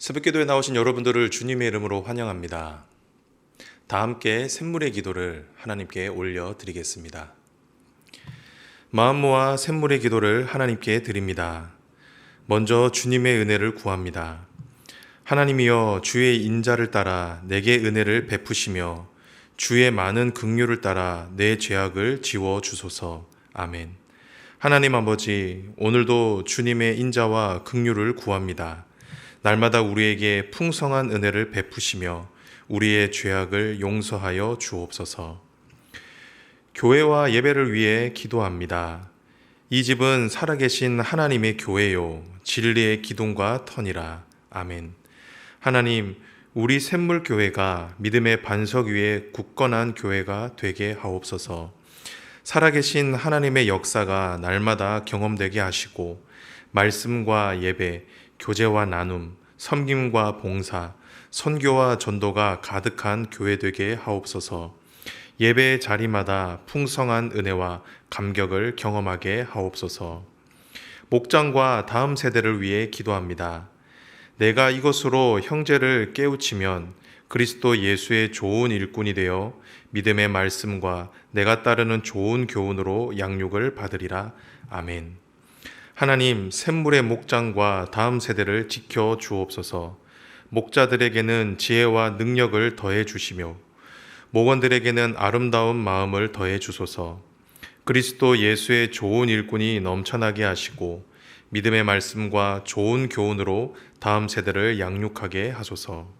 새벽기도에 나오신 여러분들을 주님의 이름으로 환영합니다. 다 함께 샘물의 기도를 하나님께 올려드리겠습니다. 마음 모아 샘물의 기도를 하나님께 드립니다. 먼저 주님의 은혜를 구합니다. 하나님이여, 주의 인자를 따라 내게 은혜를 베푸시며 주의 많은 긍휼을 따라 내 죄악을 지워 주소서. 아멘. 하나님 아버지, 오늘도 주님의 인자와 긍휼을 구합니다. 날마다 우리에게 풍성한 은혜를 베푸시며 우리의 죄악을 용서하여 주옵소서. 교회와 예배를 위해 기도합니다. 이 집은 살아계신 하나님의 교회요, 진리의 기둥과 터니라. 아멘. 하나님, 우리 샘물교회가 믿음의 반석 위에 굳건한 교회가 되게 하옵소서. 살아계신 하나님의 역사가 날마다 경험되게 하시고 말씀과 예배, 교제와 나눔, 섬김과 봉사, 선교와 전도가 가득한 교회 되게 하옵소서. 예배의 자리마다 풍성한 은혜와 감격을 경험하게 하옵소서. 목장과 다음 세대를 위해 기도합니다. 내가 이것으로 형제를 깨우치면 그리스도 예수의 좋은 일꾼이 되어 믿음의 말씀과 내가 따르는 좋은 교훈으로 양육을 받으리라. 아멘. 하나님, 샘물의 목장과 다음 세대를 지켜 주옵소서. 목자들에게는 지혜와 능력을 더해 주시며 목원들에게는 아름다운 마음을 더해 주소서. 그리스도 예수의 좋은 일꾼이 넘쳐나게 하시고 믿음의 말씀과 좋은 교훈으로 다음 세대를 양육하게 하소서.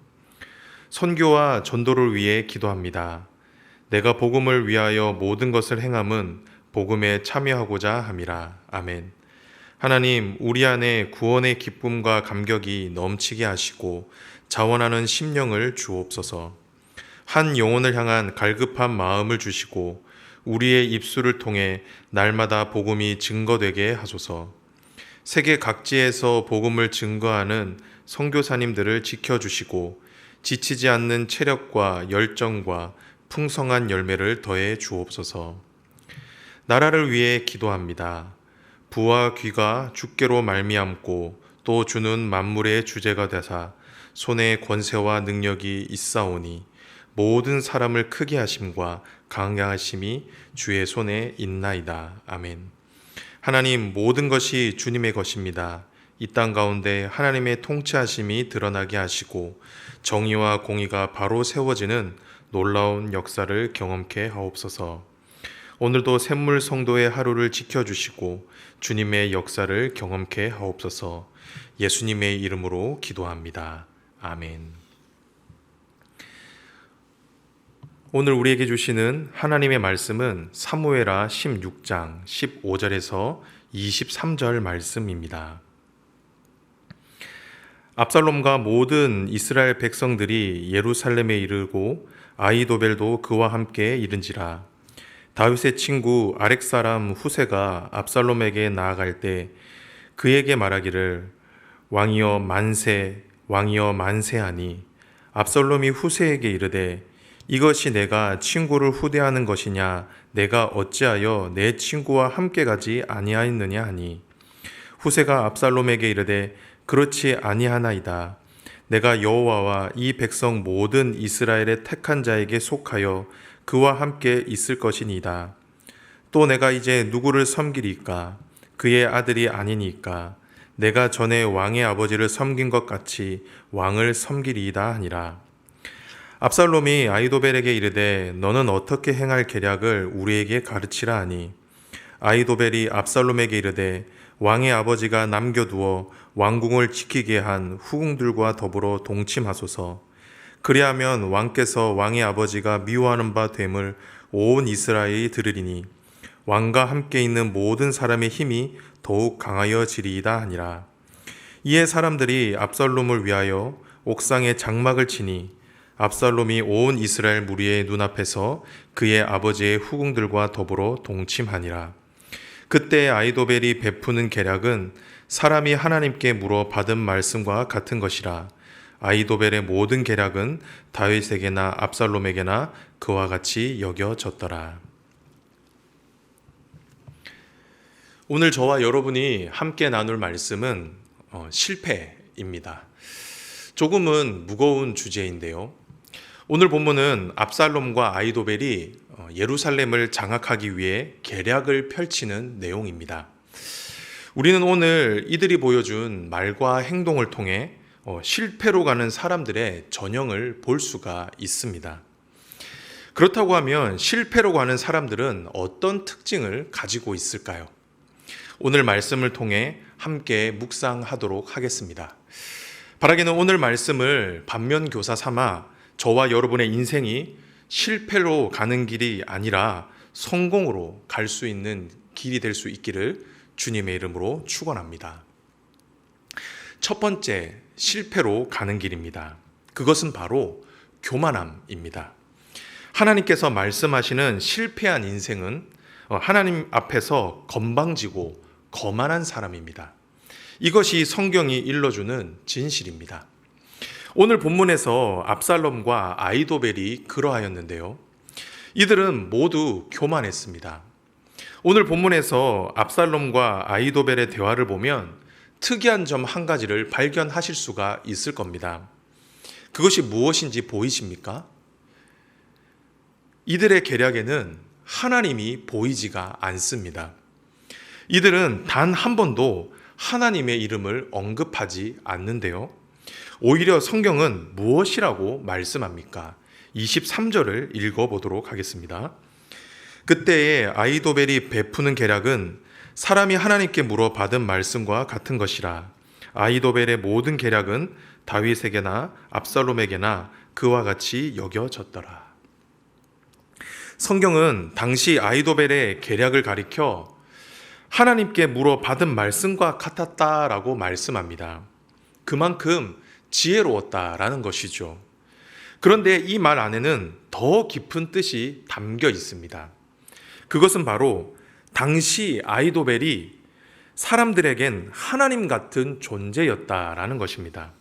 선교와 전도를 위해 기도합니다. 내가 복음을 위하여 모든 것을 행함은 복음에 참여하고자 함이라. 아멘. 하나님, 우리 안에 구원의 기쁨과 감격이 넘치게 하시고 자원하는 심령을 주옵소서. 한 영혼을 향한 갈급한 마음을 주시고 우리의 입술을 통해 날마다 복음이 증거되게 하소서. 세계 각지에서 복음을 증거하는 선교사님들을 지켜주시고 지치지 않는 체력과 열정과 풍성한 열매를 더해 주옵소서. 나라를 위해 기도합니다. 부와 귀가 주께로 말미암고 또 주는 만물의 주제가 되사 손에 권세와 능력이 있사오니 모든 사람을 크게 하심과 강하심이 주의 손에 있나이다. 아멘. 하나님, 모든 것이 주님의 것입니다. 이 땅 가운데 하나님의 통치하심이 드러나게 하시고 정의와 공의가 바로 세워지는 놀라운 역사를 경험케 하옵소서. 오늘도 샘물 성도의 하루를 지켜주시고 주님의 역사를 경험케 하옵소서. 예수님의 이름으로 기도합니다. 아멘. 오늘 우리에게 주시는 하나님의 말씀은 사무엘하 16장 15절에서 23절 말씀입니다. 압살롬과 모든 이스라엘 백성들이 예루살렘에 이르고 아히도벨도 그와 함께 이른지라. 다윗의 친구 아렉 사람 후세가 압살롬에게 나아갈 때 그에게 말하기를 왕이여 만세, 왕이여 만세하니 압살롬이 후세에게 이르되 이것이 내가 친구를 후대하는 것이냐, 내가 어찌하여 내 친구와 함께 가지 아니하였느냐 하니 후세가 압살롬에게 이르되 그렇지 아니하나이다. 내가 여호와와 이 백성 모든 이스라엘의 택한 자에게 속하여 그와 함께 있을 것이니이다. 또 내가 이제 누구를 섬기리까? 그의 아들이 아니니까 내가 전에 왕의 아버지를 섬긴 것 같이 왕을 섬기리이다 하니라. 압살롬이 아히도벨에게 이르되 너는 어떻게 행할 계략을 우리에게 가르치라 하니 아히도벨이 압살롬에게 이르되 왕의 아버지가 남겨두어 왕궁을 지키게 한 후궁들과 더불어 동침하소서. 그리하면 왕께서 왕의 아버지가 미워하는 바 됨을 온 이스라엘이 들으리니 왕과 함께 있는 모든 사람의 힘이 더욱 강하여지리이다 하니라. 이에 사람들이 압살롬을 위하여 옥상에 장막을 치니 압살롬이 온 이스라엘 무리의 눈앞에서 그의 아버지의 후궁들과 더불어 동침하니라. 그때 아히도벨이 베푸는 계략은 사람이 하나님께 물어 받은 말씀과 같은 것이라. 아히도벨의 모든 계략은 다윗에게나 압살롬에게나 그와 같이 여겨졌더라. 오늘 저와 여러분이 함께 나눌 말씀은 실패입니다. 조금은 무거운 주제인데요. 오늘 본문은 압살롬과 아이도벨이 예루살렘을 장악하기 위해 계략을 펼치는 내용입니다. 우리는 오늘 이들이 보여준 말과 행동을 통해 실패로 가는 사람들의 전형을 볼 수가 있습니다. 그렇다고 하면 실패로 가는 사람들은 어떤 특징을 가지고 있을까요? 오늘 말씀을 통해 함께 묵상하도록 하겠습니다. 바라기는 오늘 말씀을 반면교사 삼아 저와 여러분의 인생이 실패로 가는 길이 아니라 성공으로 갈 수 있는 길이 될 수 있기를 주님의 이름으로 축원합니다. 첫 번째, 실패로 가는 길입니다. 그것은 바로 교만함입니다. 하나님께서 말씀하시는 실패한 인생은 하나님 앞에서 건방지고 거만한 사람입니다. 이것이 성경이 일러주는 진실입니다. 오늘 본문에서 압살롬과 아이도벨이 그러하였는데요. 이들은 모두 교만했습니다. 오늘 본문에서 압살롬과 아이도벨의 대화를 보면 특이한 점 한 가지를 발견하실 수가 있을 겁니다. 그것이 무엇인지 보이십니까? 이들의 계략에는 하나님이 보이지가 않습니다. 이들은 단 한 번도 하나님의 이름을 언급하지 않는데요. 오히려 성경은 무엇이라고 말씀합니까? 23절을 읽어보도록 하겠습니다. 그때에 아이도벨이 베푸는 계략은 사람이 하나님께 물어 받은 말씀과 같은 것이라. 아이도벨의 모든 계략은 다윗에게나 압살롬에게나 그와 같이 여겨졌더라. 성경은 당시 아이도벨의 계략을 가리켜 하나님께 물어 받은 말씀과 같았다라고 말씀합니다. 그만큼 지혜로웠다라는 것이죠. 그런데 이 말 안에는 더 깊은 뜻이 담겨 있습니다. 그것은 바로 당시 아이도벨이 사람들에겐 하나님 같은 존재였다라는 것입니다.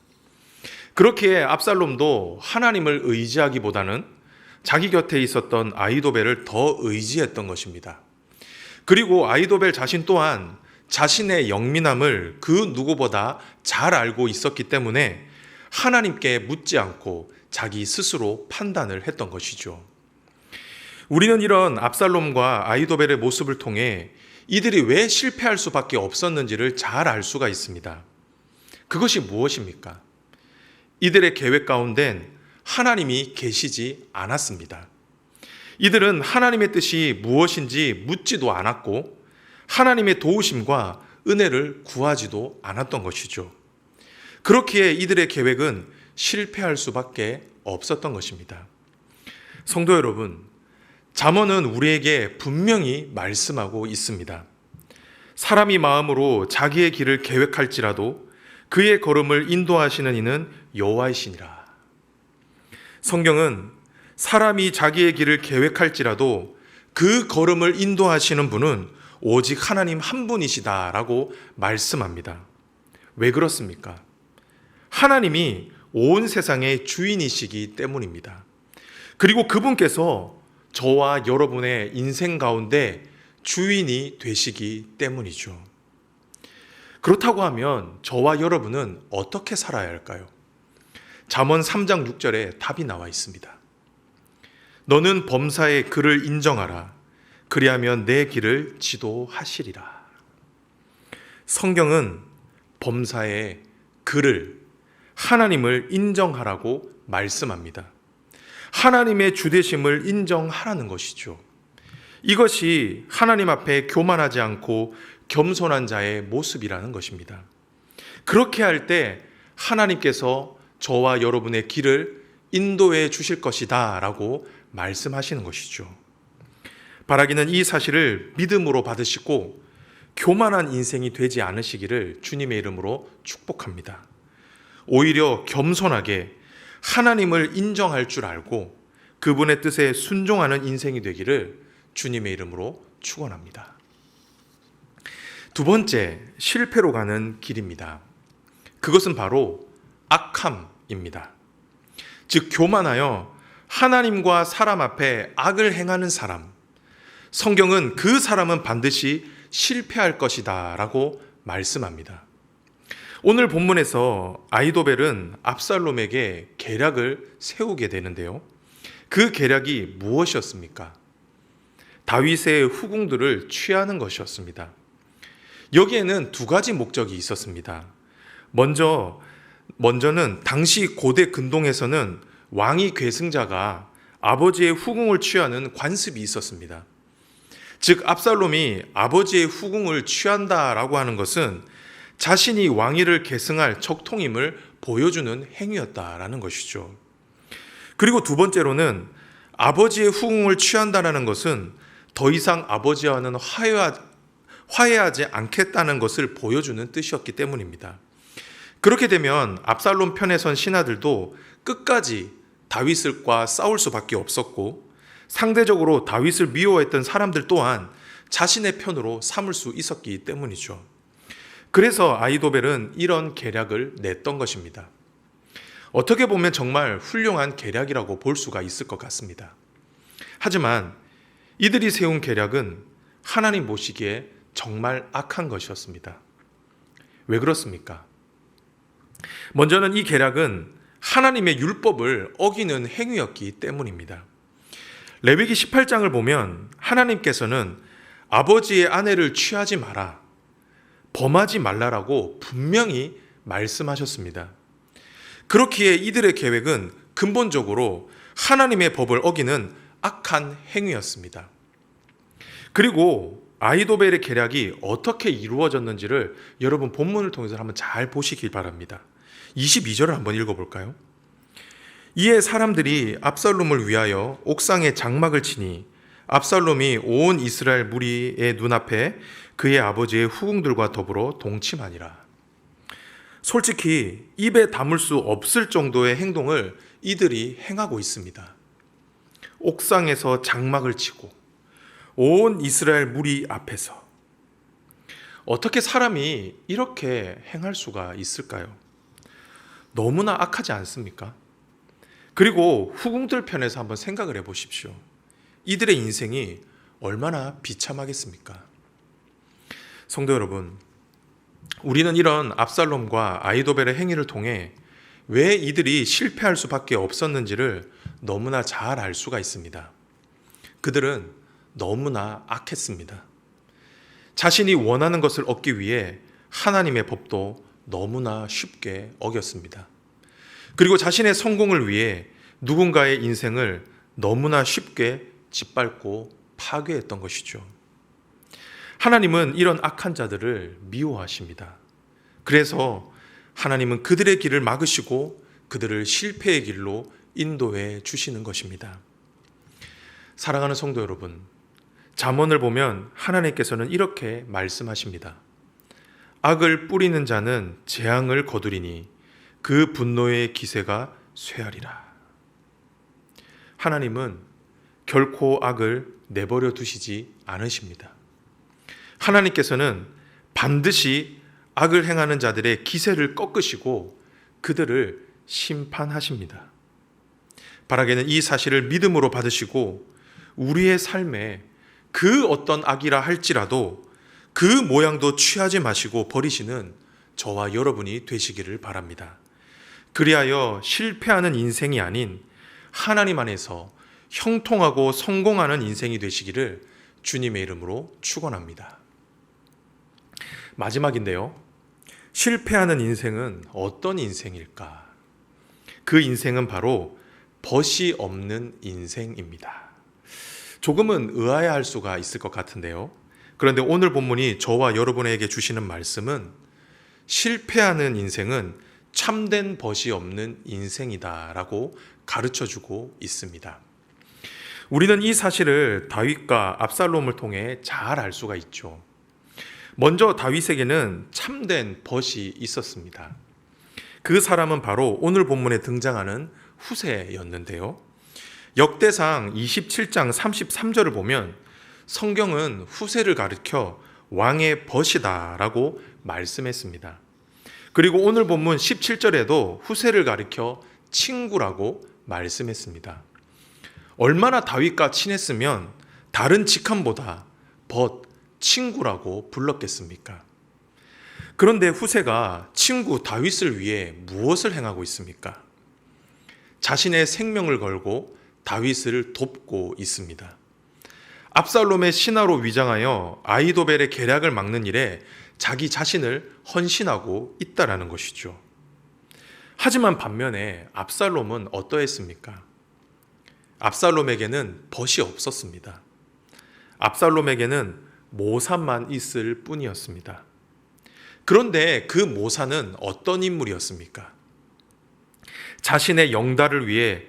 그렇기에 압살롬도 하나님을 의지하기보다는 자기 곁에 있었던 아이도벨을 더 의지했던 것입니다. 그리고 아이도벨 자신 또한 자신의 영민함을 그 누구보다 잘 알고 있었기 때문에 하나님께 묻지 않고 자기 스스로 판단을 했던 것이죠. 우리는 이런 압살롬과 아이도벨의 모습을 통해 이들이 왜 실패할 수밖에 없었는지를 잘 알 수가 있습니다. 그것이 무엇입니까? 이들의 계획 가운데는 하나님이 계시지 않았습니다. 이들은 하나님의 뜻이 무엇인지 묻지도 않았고 하나님의 도우심과 은혜를 구하지도 않았던 것이죠. 그렇기에 이들의 계획은 실패할 수밖에 없었던 것입니다. 성도 여러분, 잠언은 우리에게 분명히 말씀하고 있습니다. 사람이 마음으로 자기의 길을 계획할지라도 그의 걸음을 인도하시는 이는 여호와이시니라. 성경은 사람이 자기의 길을 계획할지라도 그 걸음을 인도하시는 분은 오직 하나님 한 분이시다라고 말씀합니다. 왜 그렇습니까? 하나님이 온 세상의 주인이시기 때문입니다. 그리고 그분께서 저와 여러분의 인생 가운데 주인이 되시기 때문이죠. 그렇다고 하면 저와 여러분은 어떻게 살아야 할까요? 잠언 3장 6절에 답이 나와 있습니다. 너는 범사의 그를 인정하라. 그리하면 내 길을 지도하시리라. 성경은 범사의 그를, 하나님을 인정하라고 말씀합니다. 하나님의 주되심을 인정하라는 것이죠. 이것이 하나님 앞에 교만하지 않고 겸손한 자의 모습이라는 것입니다. 그렇게 할 때 하나님께서 저와 여러분의 길을 인도해 주실 것이다 라고 말씀하시는 것이죠. 바라기는 이 사실을 믿음으로 받으시고 교만한 인생이 되지 않으시기를 주님의 이름으로 축복합니다. 오히려 겸손하게 하나님을 인정할 줄 알고 그분의 뜻에 순종하는 인생이 되기를 주님의 이름으로 축원합니다. 두 번째, 실패로 가는 길입니다. 그것은 바로 악함입니다. 즉 교만하여 하나님과 사람 앞에 악을 행하는 사람, 성경은 그 사람은 반드시 실패할 것이다 라고 말씀합니다. 오늘 본문에서 아히도벨은 압살롬에게 계략을 세우게 되는데요. 그 계략이 무엇이었습니까? 다윗의 후궁들을 취하는 것이었습니다. 여기에는 두 가지 목적이 있었습니다. 먼저는 당시 고대 근동에서는 왕위 계승자가 아버지의 후궁을 취하는 관습이 있었습니다. 즉 압살롬이 아버지의 후궁을 취한다라고 하는 것은 자신이 왕위를 계승할 척통임을 보여주는 행위였다라는 것이죠. 그리고 두 번째로는 아버지의 후궁을 취한다라는 것은 더 이상 아버지와는 화해하지 않겠다는 것을 보여주는 뜻이었기 때문입니다. 그렇게 되면 압살롬 편에 선 신하들도 끝까지 다윗과 싸울 수밖에 없었고, 상대적으로 다윗을 미워했던 사람들 또한 자신의 편으로 삼을 수 있었기 때문이죠. 그래서 아히도벨은 이런 계략을 냈던 것입니다. 어떻게 보면 정말 훌륭한 계략이라고 볼 수가 있을 것 같습니다. 하지만 이들이 세운 계략은 하나님 보시기에 정말 악한 것이었습니다. 왜 그렇습니까? 먼저는 이 계략은 하나님의 율법을 어기는 행위였기 때문입니다. 레위기 18장을 보면 하나님께서는 아버지의 아내를 취하지 마라, 범하지 말라라고 분명히 말씀하셨습니다. 그렇기에 이들의 계획은 근본적으로 하나님의 법을 어기는 악한 행위였습니다. 그리고 아히도벨의 계략이 어떻게 이루어졌는지를 여러분 본문을 통해서 한번 잘 보시길 바랍니다. 22절을 한번 읽어볼까요? 이에 사람들이 압살롬을 위하여 옥상에 장막을 치니 압살롬이 온 이스라엘 무리의 눈앞에 그의 아버지의 후궁들과 더불어 동침하니라. 솔직히 입에 담을 수 없을 정도의 행동을 이들이 행하고 있습니다. 옥상에서 장막을 치고 온 이스라엘 무리 앞에서. 어떻게 사람이 이렇게 행할 수가 있을까요? 너무나 악하지 않습니까? 그리고 후궁들 편에서 한번 생각을 해보십시오. 이들의 인생이 얼마나 비참하겠습니까? 성도 여러분, 우리는 이런 압살롬과 아히도벨의 행위를 통해 왜 이들이 실패할 수밖에 없었는지를 너무나 잘 알 수가 있습니다. 그들은 너무나 악했습니다. 자신이 원하는 것을 얻기 위해 하나님의 법도 너무나 쉽게 어겼습니다. 그리고 자신의 성공을 위해 누군가의 인생을 너무나 쉽게 짓밟고 파괴했던 것이죠. 하나님은 이런 악한 자들을 미워하십니다. 그래서 하나님은 그들의 길을 막으시고 그들을 실패의 길로 인도해 주시는 것입니다. 사랑하는 성도 여러분, 잠언을 보면 하나님께서는 이렇게 말씀하십니다. 악을 뿌리는 자는 재앙을 거두리니 그 분노의 기세가 쇠하리라. 하나님은 결코 악을 내버려 두시지 않으십니다. 하나님께서는 반드시 악을 행하는 자들의 기세를 꺾으시고 그들을 심판하십니다. 바라기는 이 사실을 믿음으로 받으시고 우리의 삶에 그 어떤 악이라 할지라도 그 모양도 취하지 마시고 버리시는 저와 여러분이 되시기를 바랍니다. 그리하여 실패하는 인생이 아닌 하나님 안에서 형통하고 성공하는 인생이 되시기를 주님의 이름으로 축원합니다. 마지막인데요. 실패하는 인생은 어떤 인생일까? 그 인생은 바로 벗이 없는 인생입니다. 조금은 의아해할 수가 있을 것 같은데요. 그런데 오늘 본문이 저와 여러분에게 주시는 말씀은 실패하는 인생은 참된 벗이 없는 인생이다라고 가르쳐주고 있습니다. 우리는 이 사실을 다윗과 압살롬을 통해 잘 알 수가 있죠. 먼저 다윗에게는 참된 벗이 있었습니다. 그 사람은 바로 오늘 본문에 등장하는 후세였는데요. 역대상 27장 33절을 보면 성경은 후세를 가리켜 왕의 벗이다라고 말씀했습니다. 그리고 오늘 본문 17절에도 후세를 가리켜 친구라고 말씀했습니다. 얼마나 다윗과 친했으면 다른 직함보다 벗, 친구라고 불렀겠습니까? 그런데 후세가 친구 다윗을 위해 무엇을 행하고 있습니까? 자신의 생명을 걸고 다윗을 돕고 있습니다. 압살롬의 신하로 위장하여 아히도벨의 계략을 막는 일에 자기 자신을 헌신하고 있다라는 것이죠. 하지만 반면에 압살롬은 어떠했습니까? 압살롬에게는 벗이 없었습니다. 압살롬에게는 모사만 있을 뿐이었습니다. 그런데 그 모사는 어떤 인물이었습니까? 자신의 영달을 위해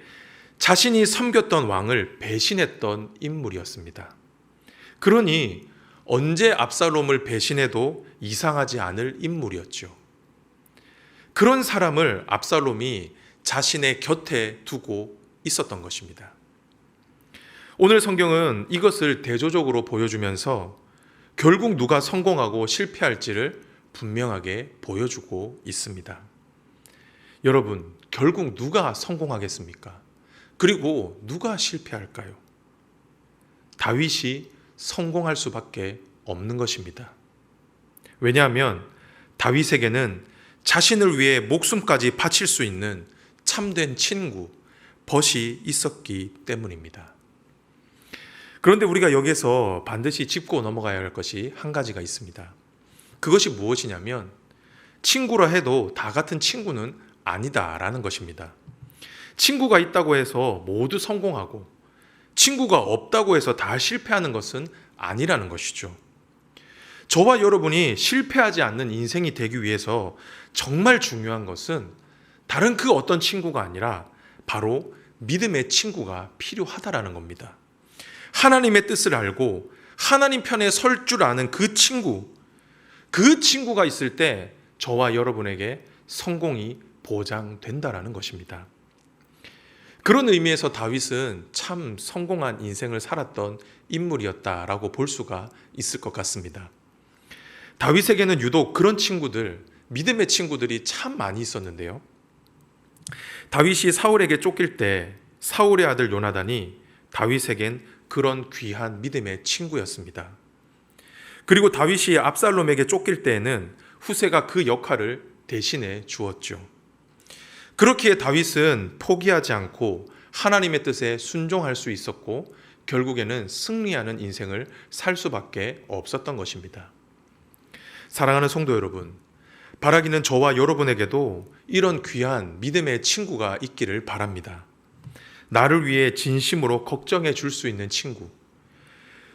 자신이 섬겼던 왕을 배신했던 인물이었습니다. 그러니 언제 압살롬을 배신해도 이상하지 않을 인물이었죠. 그런 사람을 압살롬이 자신의 곁에 두고 있었던 것입니다. 오늘 성경은 이것을 대조적으로 보여주면서 결국 누가 성공하고 실패할지를 분명하게 보여주고 있습니다. 여러분, 결국 누가 성공하겠습니까? 그리고 누가 실패할까요? 다윗이 성공할 수밖에 없는 것입니다. 왜냐하면 다윗에게는 자신을 위해 목숨까지 바칠 수 있는 참된 친구, 벗이 있었기 때문입니다. 그런데 우리가 여기서 반드시 짚고 넘어가야 할 것이 한 가지가 있습니다. 그것이 무엇이냐면 친구라 해도 다 같은 친구는 아니다라는 것입니다. 친구가 있다고 해서 모두 성공하고 친구가 없다고 해서 다 실패하는 것은 아니라는 것이죠. 저와 여러분이 실패하지 않는 인생이 되기 위해서 정말 중요한 것은 다른 그 어떤 친구가 아니라 바로 믿음의 친구가 필요하다라는 겁니다. 하나님의 뜻을 알고 하나님 편에 설 줄 아는 그 친구가 있을 때 저와 여러분에게 성공이 보장된다라는 것입니다. 그런 의미에서 다윗은 참 성공한 인생을 살았던 인물이었다라고 볼 수가 있을 것 같습니다. 다윗에게는 유독 그런 친구들, 믿음의 친구들이 참 많이 있었는데요. 다윗이 사울에게 쫓길 때 사울의 아들 요나단이 다윗에겐 그런 귀한 믿음의 친구였습니다. 그리고 다윗이 압살롬에게 쫓길 때에는 후세가 그 역할을 대신해 주었죠. 그렇기에 다윗은 포기하지 않고 하나님의 뜻에 순종할 수 있었고 결국에는 승리하는 인생을 살 수밖에 없었던 것입니다. 사랑하는 성도 여러분, 바라기는 저와 여러분에게도 이런 귀한 믿음의 친구가 있기를 바랍니다. 나를 위해 진심으로 걱정해 줄 수 있는 친구,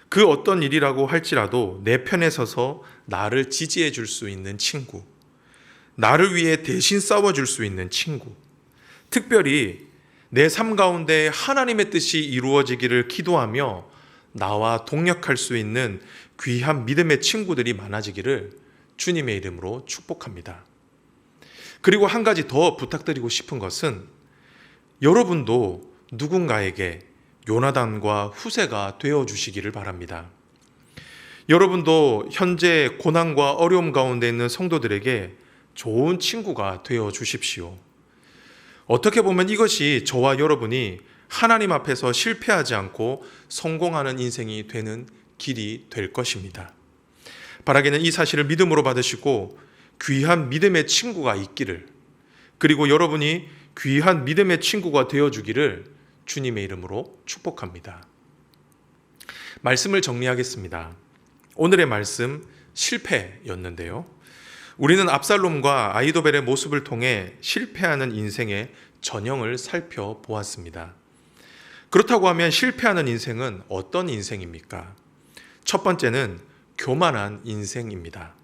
그 어떤 일이라고 할지라도 내 편에 서서 나를 지지해 줄 수 있는 친구, 나를 위해 대신 싸워줄 수 있는 친구, 특별히 내 삶 가운데 하나님의 뜻이 이루어지기를 기도하며 나와 동역할 수 있는 귀한 믿음의 친구들이 많아지기를 주님의 이름으로 축복합니다. 그리고 한 가지 더 부탁드리고 싶은 것은 여러분도 누군가에게 요나단과 후세가 되어주시기를 바랍니다. 여러분도 현재 고난과 어려움 가운데 있는 성도들에게 좋은 친구가 되어 주십시오. 어떻게 보면 이것이 저와 여러분이 하나님 앞에서 실패하지 않고 성공하는 인생이 되는 길이 될 것입니다. 바라기는 이 사실을 믿음으로 받으시고 귀한 믿음의 친구가 있기를, 그리고 여러분이 귀한 믿음의 친구가 되어주기를 주님의 이름으로 축복합니다. 말씀을 정리하겠습니다. 오늘의 말씀 실패였는데요. 우리는 압살롬과 아히도벨의 모습을 통해 실패하는 인생의 전형을 살펴보았습니다. 그렇다고 하면 실패하는 인생은 어떤 인생입니까? 첫 번째는 교만한 인생입니다.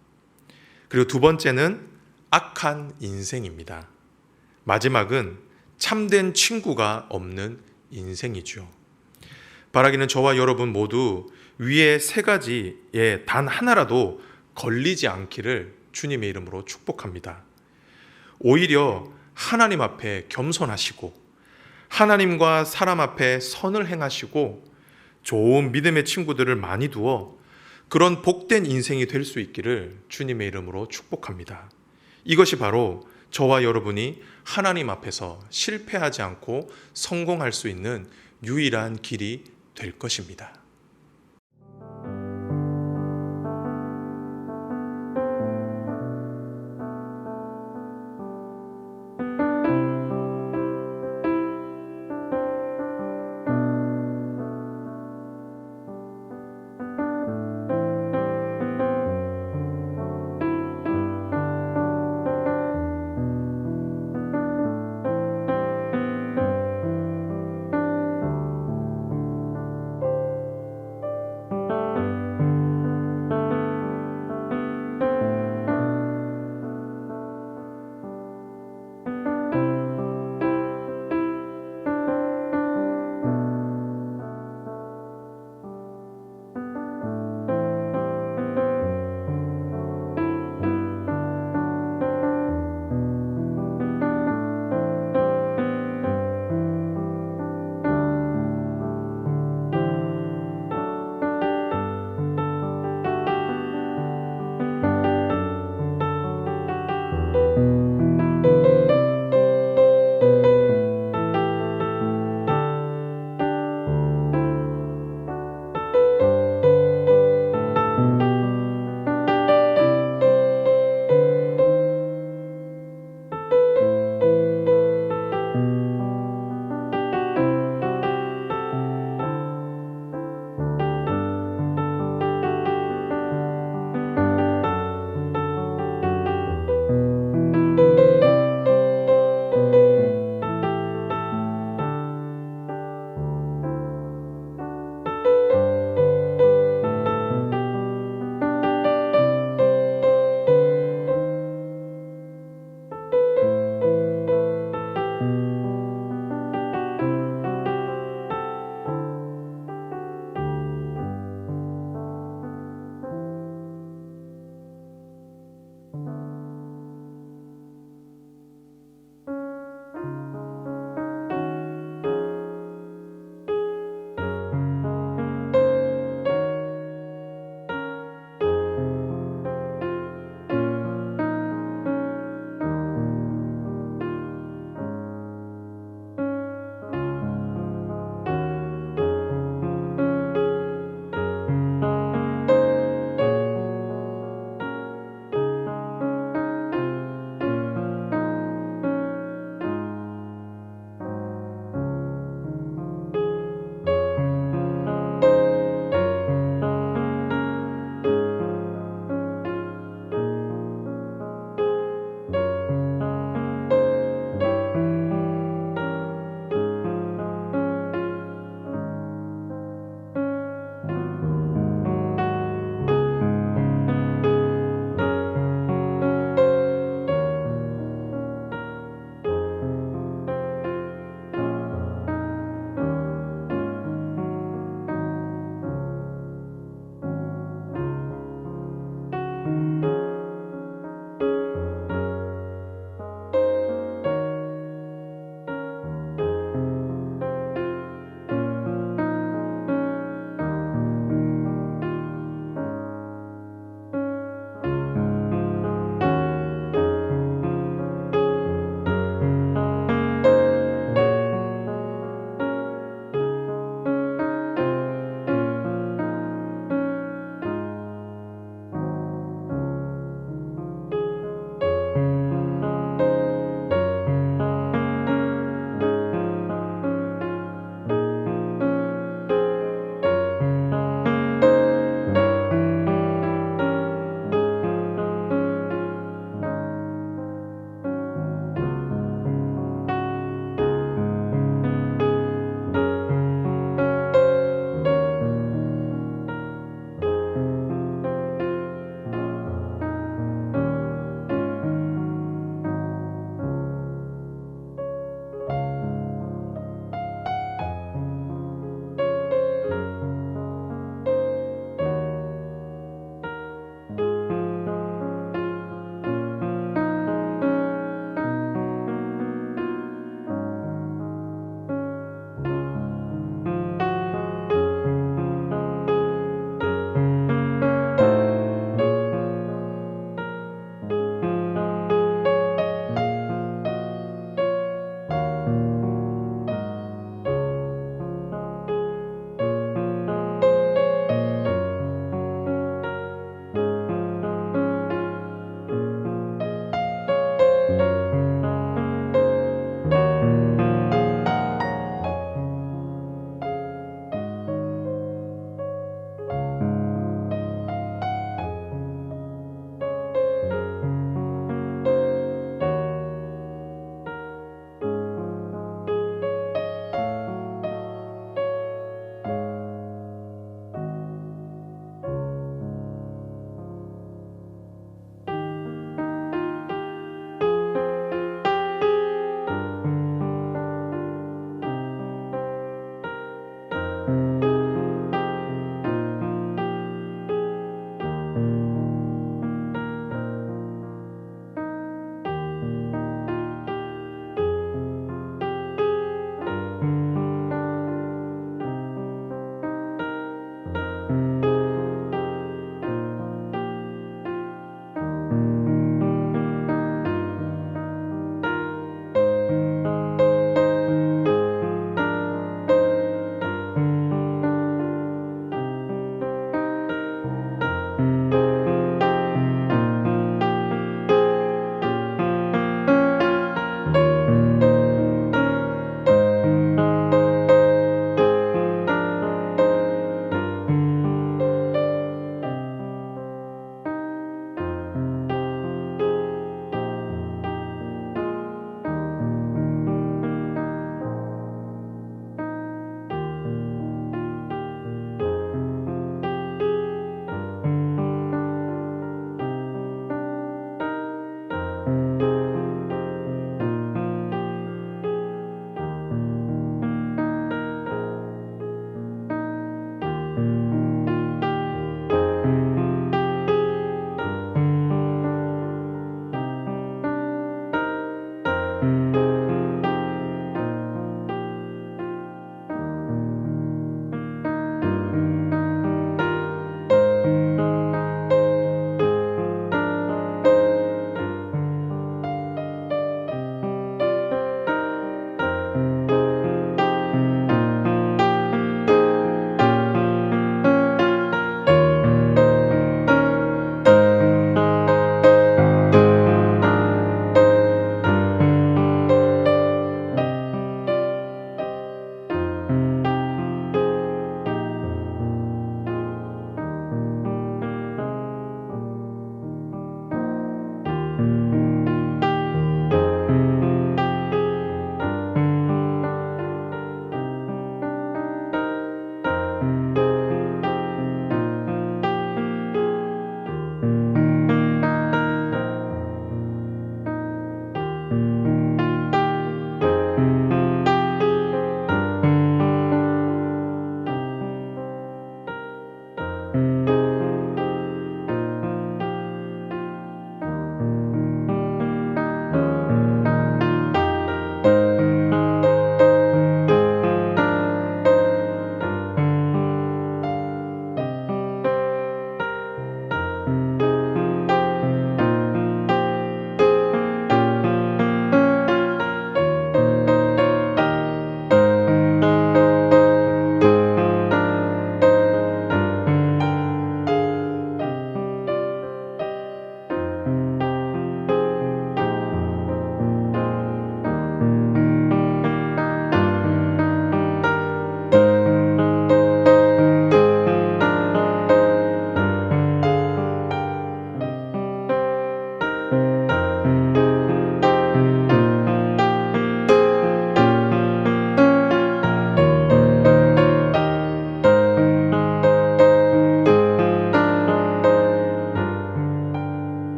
그리고 두 번째는 악한 인생입니다. 마지막은 참된 친구가 없는 인생이죠. 바라기는 저와 여러분 모두 위에 세 가지에 단 하나라도 걸리지 않기를 주님의 이름으로 축복합니다. 오히려 하나님 앞에 겸손하시고 하나님과 사람 앞에 선을 행하시고 좋은 믿음의 친구들을 많이 두어 그런 복된 인생이 될 수 있기를 주님의 이름으로 축복합니다. 이것이 바로 저와 여러분이 하나님 앞에서 실패하지 않고 성공할 수 있는 유일한 길이 될 것입니다.